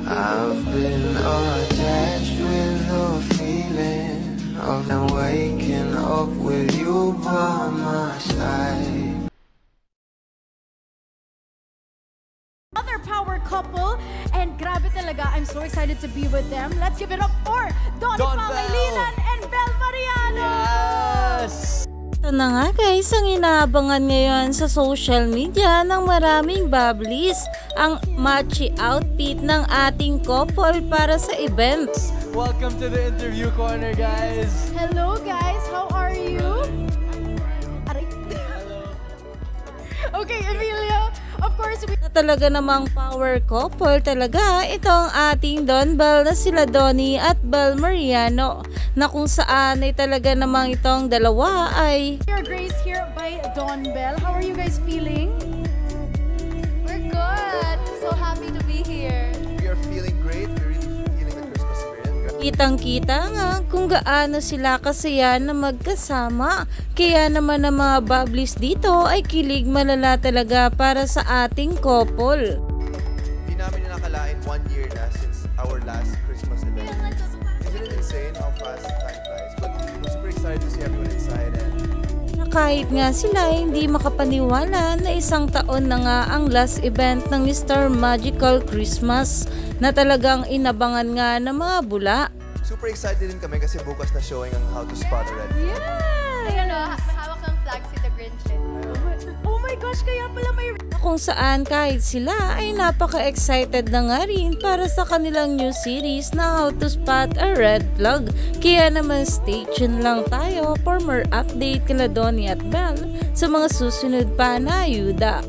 I've been attached with the feeling of waking up with you by my side. Another power couple, and grabe talaga, I'm so excited to be with them. Let's give it up for Don Pangilinan and Bel Mariano! Yes! Ito na nga guys, ang inaabangan ngayon sa social media ng maraming bablis, ang matchy outfit ng ating couple para sa event. Welcome to the interview corner, guys! Hello guys, how are you? Aray. Okay, Emilio, of course we... Talaga namang power couple talaga itong ating Don Bel na sila Donnie at Bel Mariano, na kung saan ay talaga namang itong dalawa ay Your Grace here by Don Bel. How are you guys feeling? We're good. So happy to be here. We are feeling great. We're really feeling the Christmas spirit. kitang-kita nga kung gaano sila kasaya na magkasama. Kaya naman ang mga bablis dito ay kilig malala talaga para sa ating couple. Di namin nakalain 1 year na since our last Christmas event. Isn't it insane how fast time flies? But we're super excited to see everyone inside. Na kahit nga sila hindi makapaniwala na 1 taon na nga ang last event ng Mr. Magical Christmas na talagang inabangan nga ng mga bula. Super excited din kami kasi bukas na showing ang How to Spot a Red Flag. Yes! Ay, ano, mahawak ng flag si The Grinch. Oh my gosh, kaya pala may... Kung saan kahit sila ay napaka-excited na nga rin para sa kanilang new series na How to Spot a Red Flag. Kaya naman stay tuned lang tayo for more update kila Donnie at Bel sa mga susunod pa na ayuda.